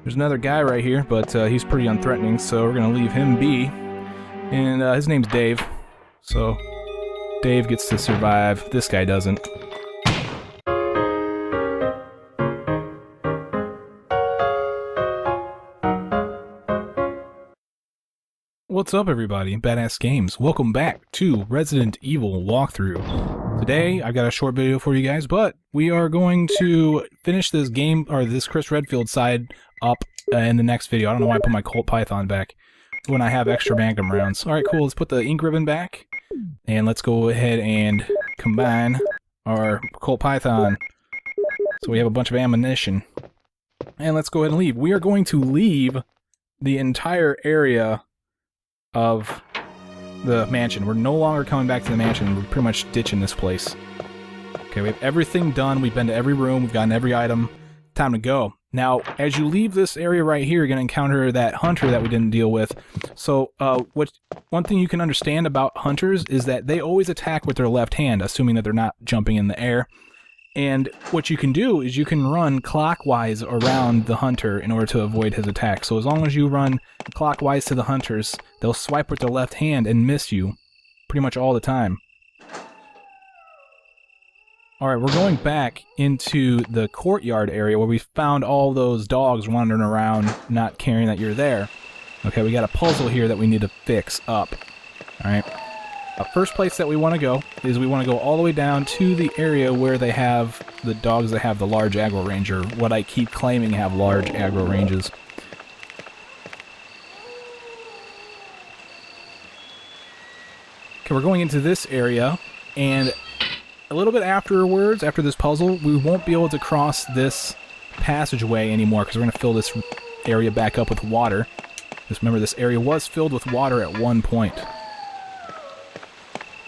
There's another guy right here, but he's pretty unthreatening, so we're gonna leave him be. And his name's Dave, so Dave gets to survive. This guy doesn't. What's up, everybody? Badass Games. Welcome back to Resident Evil walkthrough. Today, I've got a short video for you guys, but we are going to finish this game, or this Chris Redfield side up in the next video. I don't know why I put my Colt Python back when I have extra Magnum rounds. Alright, cool. Let's put the ink ribbon back, and let's go ahead and combine our Colt Python so we have a bunch of ammunition. And let's go ahead and leave. We are going to leave the entire area of the mansion. We're no longer coming back to the mansion. We're pretty much ditching this place. Okay, we have everything done. We've been to every room. We've gotten every item. Time to go. Now, as you leave this area right here, you're going to encounter that hunter that we didn't deal with. So, one thing you can understand about hunters is that they always attack with their left hand, assuming that they're not jumping in the air. And what you can do is you can run clockwise around the hunter in order to avoid his attack. So as long as you run clockwise to the hunters, they'll swipe with their left hand and miss you pretty much all the time. Alright, we're going back into the courtyard area where we found all those dogs wandering around not caring that you're there. Okay, we got a puzzle here that we need to fix up. Alright. The first place that we want to go is we want to go all the way down to the area where they have the dogs that have the large aggro range, or what I keep claiming have large aggro ranges. Okay, we're going into this area, and a little bit afterwards, after this puzzle, we won't be able to cross this passageway anymore because we're going to fill this area back up with water. Just remember, this area was filled with water at one point.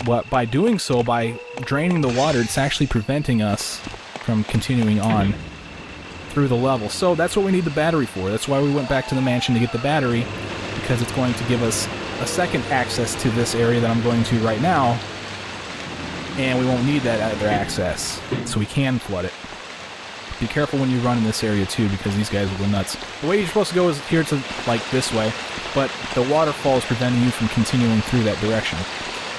But by doing so, by draining the water, it's actually preventing us from continuing on through the level. So that's what we need the battery for. That's why we went back to the mansion to get the battery, because it's going to give us a second access to this area that I'm going to right now, and we won't need that other access, so we can flood it. Be careful when you run in this area too, because these guys will go nuts. The way you're supposed to go is here to, like, this way, but the waterfall is preventing you from continuing through that direction.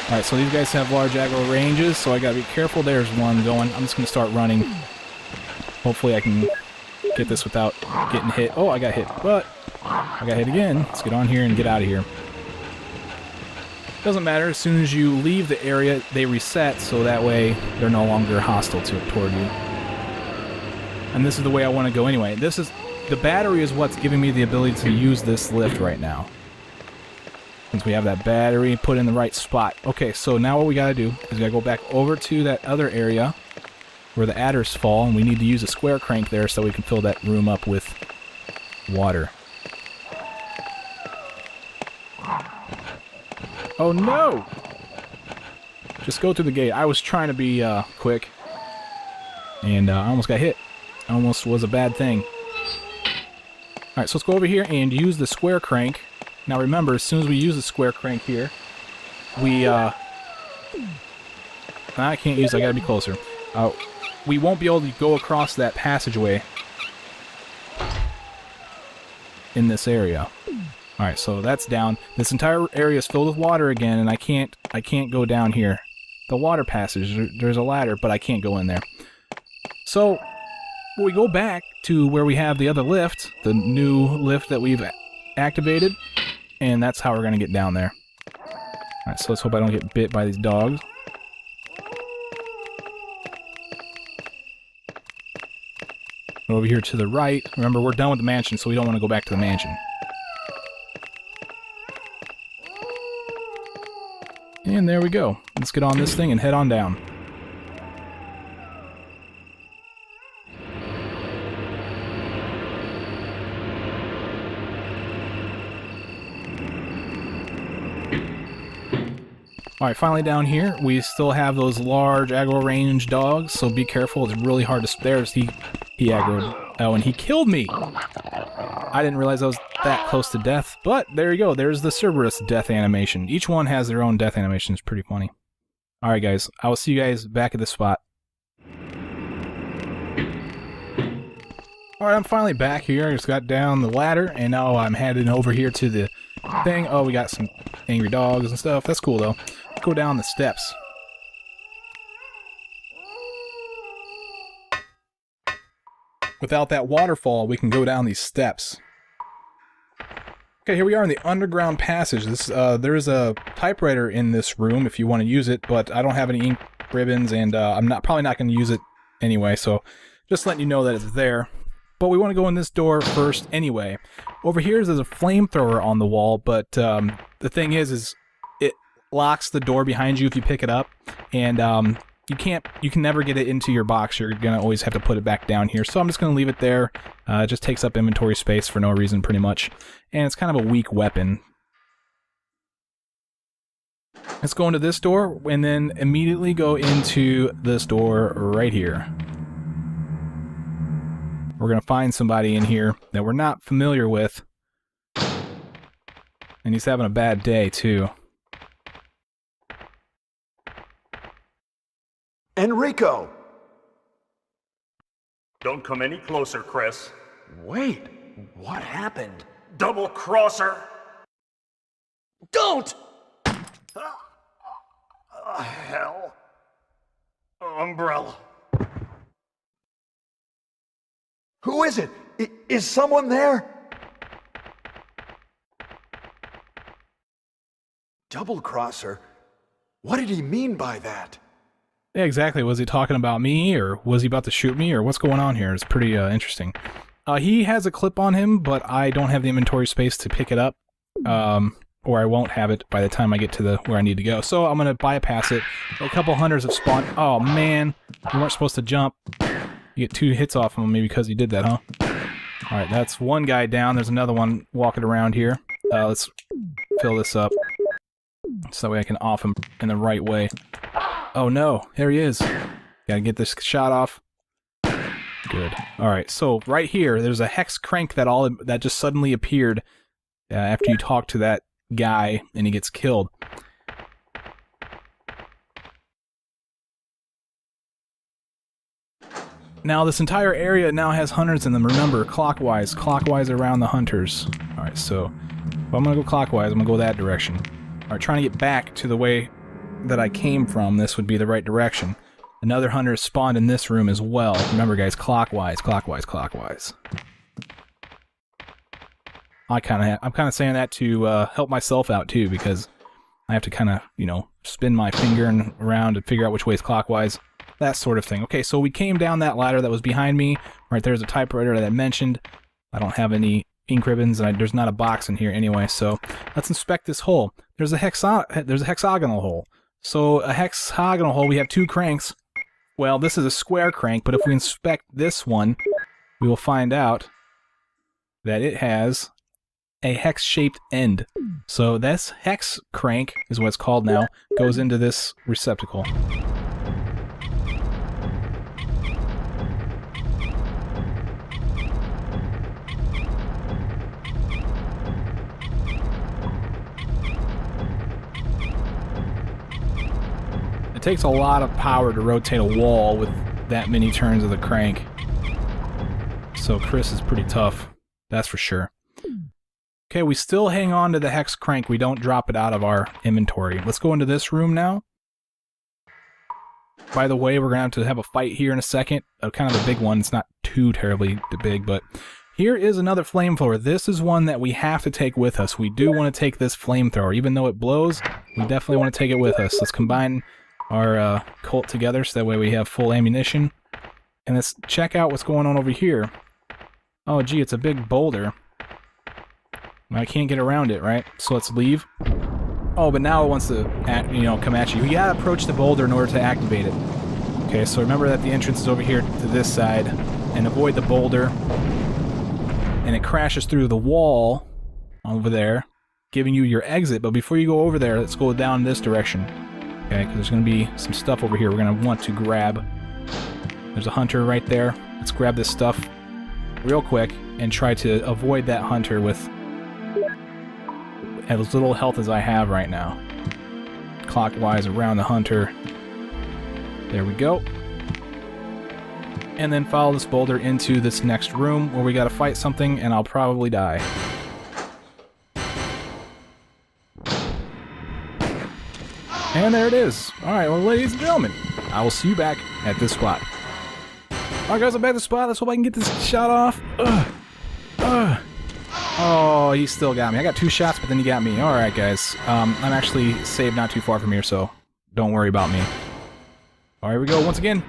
Alright, so these guys have large aggro ranges, so I gotta be careful. There's one going. I'm just gonna start running. Hopefully I can get this without getting hit. Oh, I got hit, but I got hit again. Let's get on here and get out of here. Doesn't matter, as soon as you leave the area, they reset, so that way they're no longer hostile toward you. And this is the way I want to go anyway. The battery is what's giving me the ability to use this lift right now. Since we have that battery put in the right spot. Okay, so now what we gotta do is we gotta go back over to that other area where the adders fall, and we need to use a square crank there so we can fill that room up with water. Oh no! Just go through the gate. I was trying to be quick, and I almost got hit. Almost was a bad thing. Alright, so let's go over here and use the square crank. Now remember, as soon as we use the square crank here, we, I can't use it, I gotta be closer. We won't be able to go across that passageway in this area. Alright, so that's down. This entire area is filled with water again, and I can't go down here. The water passage, there's a ladder, but I can't go in there. So, we go back to where we have the other lift, the new lift that we've activated, and that's how we're going to get down there. Alright, so let's hope I don't get bit by these dogs. Over here to the right. Remember, we're done with the mansion, so we don't want to go back to the mansion. And there we go. Let's get on this thing and head on down. Alright, finally down here, we still have those large aggro range dogs, so be careful. It's really hard to... There's he aggroed. Oh, and he killed me! I didn't realize I was that close to death, but there you go. There's the Cerberus death animation. Each one has their own death animation. It's pretty funny. Alright guys, I will see you guys back at the spot. Alright, I'm finally back here. I just got down the ladder, and now I'm heading over here to the thing. Oh, we got some angry dogs and stuff. That's cool, though. Let's go down the steps. Without that waterfall, we can go down these steps. Okay, here we are in the underground passage. There is a typewriter in this room if you want to use it, but I don't have any ink ribbons, and I'm probably not going to use it anyway, so just letting you know that it's there. But we want to go in this door first anyway. Over here there's a flamethrower on the wall, but the thing is it locks the door behind you if you pick it up, and you can never get it into your box. You're gonna always have to put it back down here. So I'm just gonna leave it there. It just takes up inventory space for no reason, pretty much, and it's kind of a weak weapon. Let's go into this door, and then immediately go into this door right here. We're gonna find somebody in here that we're not familiar with, and he's having a bad day too. Enrico! Don't come any closer, Chris. Wait, what happened? Double crosser! Don't! Hell. Umbrella. Who is it? Is someone there? Double crosser? What did he mean by that? Yeah, exactly. Was he talking about me, or was he about to shoot me, or what's going on here? It's pretty interesting. He has a clip on him, but I don't have the inventory space to pick it up, or I won't have it by the time I get to where I need to go. So I'm going to bypass it. A couple hunters have spawned. Oh, man. You weren't supposed to jump. You get 2 hits off him maybe because he did that, huh? Alright, that's one guy down. There's another one walking around here. Let's fill this up so that way I can off him in the right way. Oh no, there he is. Gotta get this shot off. Good. Alright, so right here, there's a hex crank that just suddenly appeared after you talk to that guy and he gets killed. Now this entire area now has hunters in them. Remember, clockwise around the hunters. Alright, so if I'm gonna go clockwise, I'm gonna go that direction. Alright, trying to get back to the way that I came from, this would be the right direction. Another hunter spawned in this room as well. Remember guys, clockwise. I'm kind of saying that to help myself out too, because I have to kind of, you know, spin my finger around and figure out which way is clockwise. That sort of thing. Okay, so we came down that ladder that was behind me. Right there's a typewriter that I mentioned. I don't have any ink ribbons, and there's not a box in here anyway, so let's inspect this hole. There's a hexagonal hole. So a hexagonal hole, we have 2 cranks. Well, this is a square crank, but if we inspect this one, we will find out that it has a hex-shaped end. So this hex crank, is what it's called now, goes into this receptacle. It takes a lot of power to rotate a wall with that many turns of the crank. So Chris is pretty tough, that's for sure. Okay, we still hang on to the hex crank. We don't drop it out of our inventory. Let's go into this room now. By the way, we're going to have a fight here in a second. Kind of a big one. It's not too terribly big, but here is another flamethrower. This is one that we have to take with us. We do want to take this flamethrower. Even though it blows, we definitely want to take it with us. Let's combine our Colt together so that way we have full ammunition. And let's check out what's going on over here. Oh, gee, it's a big boulder. I can't get around it, right? So let's leave. Oh, but now it wants to, come at you. You gotta approach the boulder in order to activate it. Okay, so remember that the entrance is over here to this side, and avoid the boulder. And it crashes through the wall over there, giving you your exit. But before you go over there, let's go down this direction. Okay, because there's gonna be some stuff over here we're gonna want to grab. There's a hunter right there. Let's grab this stuff real quick and try to avoid that hunter with as little health as I have right now. Clockwise around the hunter. There we go. and then follow this boulder into this next room where we gotta fight something, and I'll probably die. And there it is. Alright, well, ladies and gentlemen, I will see you back at this spot. Alright, guys, I'm back at the spot. Let's hope I can get this shot off. Oh, he still got me. I got 2 shots, but then he got me. Alright, guys. I'm actually saved not too far from here, so don't worry about me. Alright, here we go once again.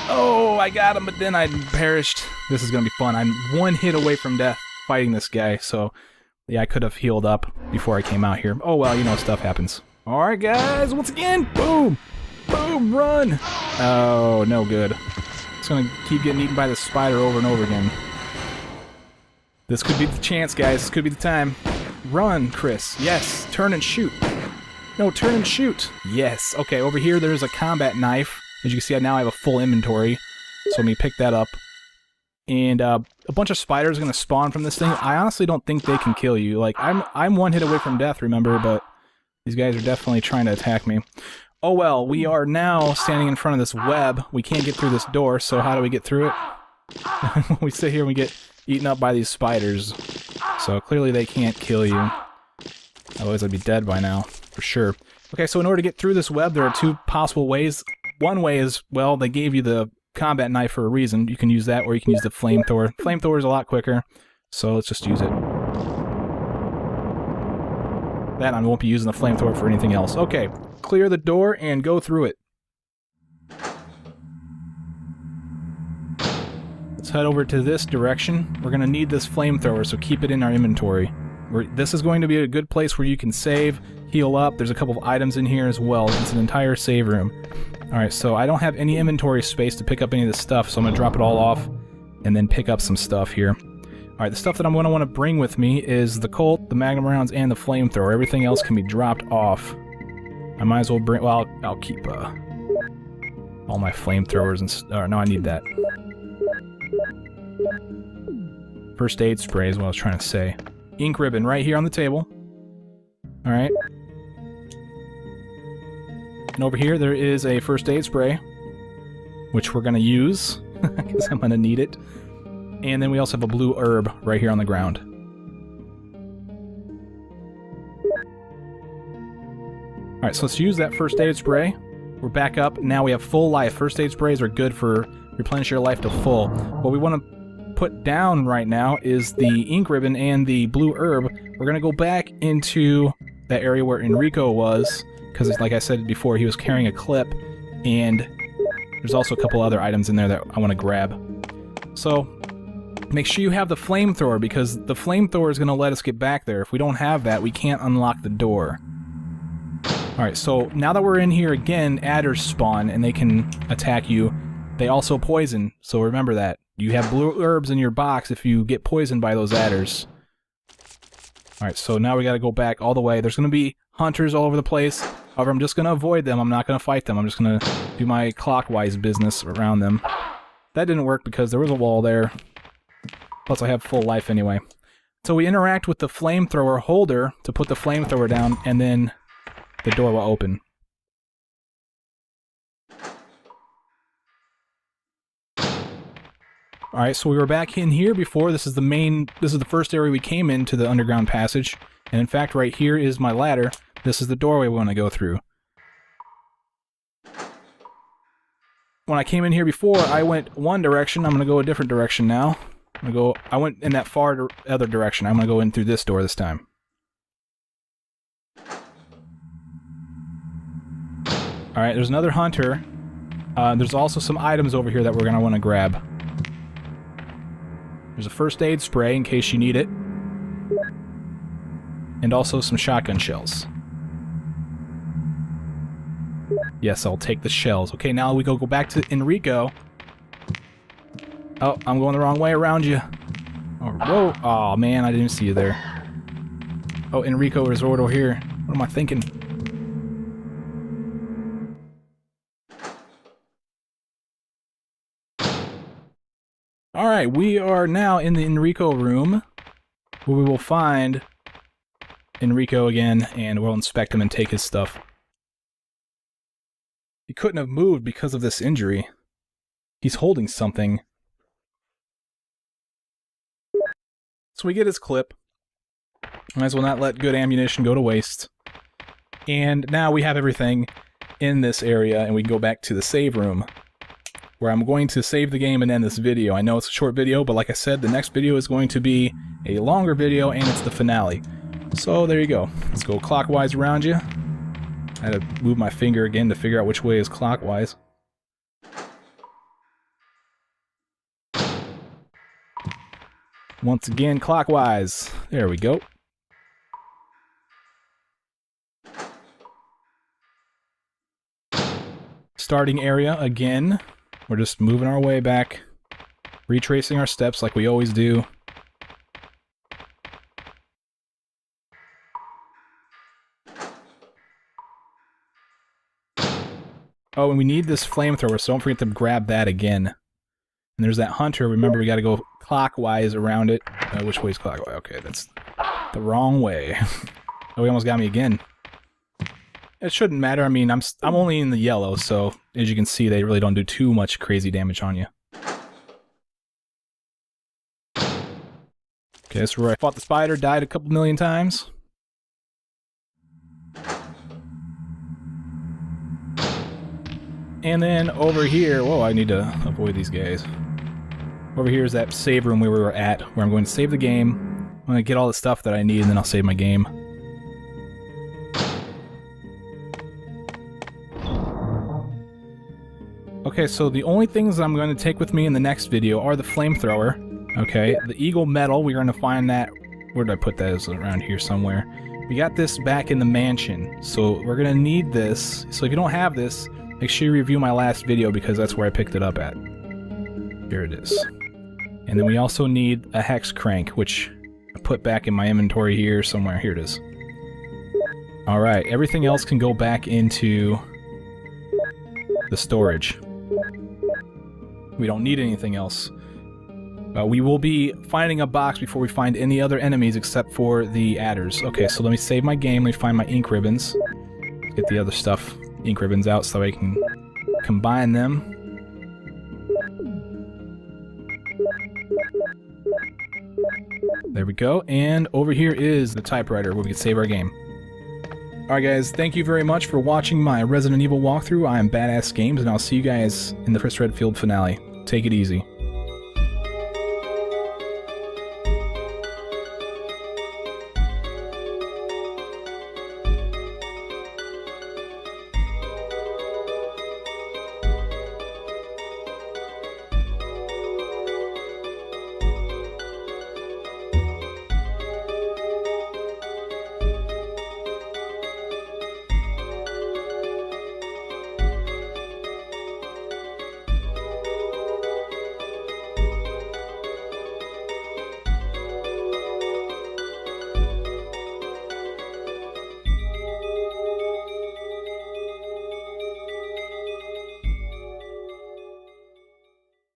Oh, I got him, but then I perished. This is gonna be fun. I'm 1 hit away from death fighting this guy, so yeah, I could have healed up before I came out here. Oh well, you know, stuff happens. Alright, guys, once again, boom! Boom, run! Oh, no good. It's gonna keep getting eaten by the spider over and over again. This could be the chance, guys. This could be the time. Run, Chris. Yes, turn and shoot. No, turn and shoot. Yes. Okay, over here there's a combat knife. As you can see, now I have a full inventory. So let me pick that up. And a bunch of spiders are going to spawn from this thing. I honestly don't think they can kill you. Like, I'm 1 hit away from death, remember, but these guys are definitely trying to attack me. Oh well, we are now standing in front of this web. We can't get through this door, so how do we get through it? We sit here and we get eaten up by these spiders. So clearly they can't kill you. Otherwise I'd be dead by now, for sure. Okay, so in order to get through this web, there are 2 possible ways. One way is, well, they gave you the combat knife for a reason. You can use that, or you can use the flamethrower. Flamethrower is a lot quicker, so let's just use it. That I won't be using the flamethrower for anything else. Okay, clear the door and go through it. Let's head over to this direction. We're going to need this flamethrower, so keep it in our inventory. This is going to be a good place where you can save, heal up. There's a couple of items in here as well. It's an entire save room. Alright, so I don't have any inventory space to pick up any of this stuff, so I'm going to drop it all off and then pick up some stuff here. Alright, the stuff that I'm going to want to bring with me is the Colt, the Magnum rounds, and the flamethrower. Everything else can be dropped off. I might as well bring... well, I'll keep all my flamethrowers and... no, I need that. First aid spray is what I was trying to say. Ink ribbon right here on the table. Alright. And over here there is a first aid spray, which we're going to use, because I'm going to need it. And then we also have a blue herb right here on the ground. Alright, so let's use that first aid spray. We're back up. Now we have full life. First aid sprays are good for replenish your life to full. What we want to put down right now is the ink ribbon and the blue herb. We're going to go back into that area where Enrico was, because like I said before, he was carrying a clip, and there's also a couple other items in there that I want to grab. So make sure you have the flamethrower, because the flamethrower is going to let us get back there. If we don't have that, we can't unlock the door. Alright, so now that we're in here again, adders spawn, and they can attack you. They also poison, so remember that. You have blue herbs in your box if you get poisoned by those adders. Alright, so now we gotta go back all the way. There's gonna be hunters all over the place. However, I'm just gonna avoid them. I'm not gonna fight them. I'm just gonna do my clockwise business around them. That didn't work because there was a wall there. Plus, I have full life anyway. So we interact with the flamethrower holder to put the flamethrower down, and then the door will open. Alright, so we were back in here before. This is the first area we came into the underground passage. And in fact, right here is my ladder. This is the doorway we want to go through. When I came in here before, I went one direction. I'm going to go a different direction now. I went in that far other direction. I'm going to go in through this door this time. Alright, there's another hunter. There's also some items over here that we're going to want to grab. There's a first aid spray in case you need it. And also some shotgun shells. Yes, I'll take the shells. Okay, now we go back to Enrico. Oh, I'm going the wrong way around you. Oh, whoa. Oh, man, I didn't see you there. Oh, Enrico is over here. What am I thinking? Alright, we are now in the Enrico room, where we will find Enrico again, and we'll inspect him and take his stuff. He couldn't have moved because of this injury. He's holding something. So we get his clip. Might as well not let good ammunition go to waste. And now we have everything in this area, and we can go back to the save room, where I'm going to save the game and end this video. I know it's a short video, but like I said, the next video is going to be a longer video, and it's the finale. So there you go. Let's go clockwise around you. I had to move my finger again to figure out which way is clockwise. Once again, clockwise. There we go. Starting area again. We're just moving our way back, retracing our steps like we always do. Oh, and we need this flamethrower, so don't forget to grab that again. And there's that hunter. Remember, we got to go clockwise around it. Which way is clockwise? Okay, that's the wrong way. Oh, he almost got me again. It shouldn't matter. I mean, I'm only in the yellow, so as you can see, they really don't do too much crazy damage on you. Okay, that's where I fought the spider, died a couple million times. And then over here, whoa, I need to avoid these guys. Over here is that save room where we were at, where I'm going to save the game. I'm going to get all the stuff that I need, and then I'll save my game. Okay, so the only things I'm going to take with me in the next video are the flamethrower. Okay, the eagle medal, we're going to find that. Where did I put that? It's around here somewhere. We got this back in the mansion, so we're going to need this. So if you don't have this, make sure you review my last video because that's where I picked it up at. Here it is. And then we also need a hex crank, which I put back in my inventory here somewhere. Here it is. Alright, everything else can go back into the storage. We don't need anything else. We will be finding a box before we find any other enemies except for the adders. Okay, so let me save my game. Let me find my ink ribbons. Get the other stuff, ink ribbons out so I can combine them. There we go. And over here is the typewriter where we can save our game. Alright guys, thank you very much for watching my Resident Evil walkthrough. I am Badass Games, and I'll see you guys in the first Redfield finale. Take it easy.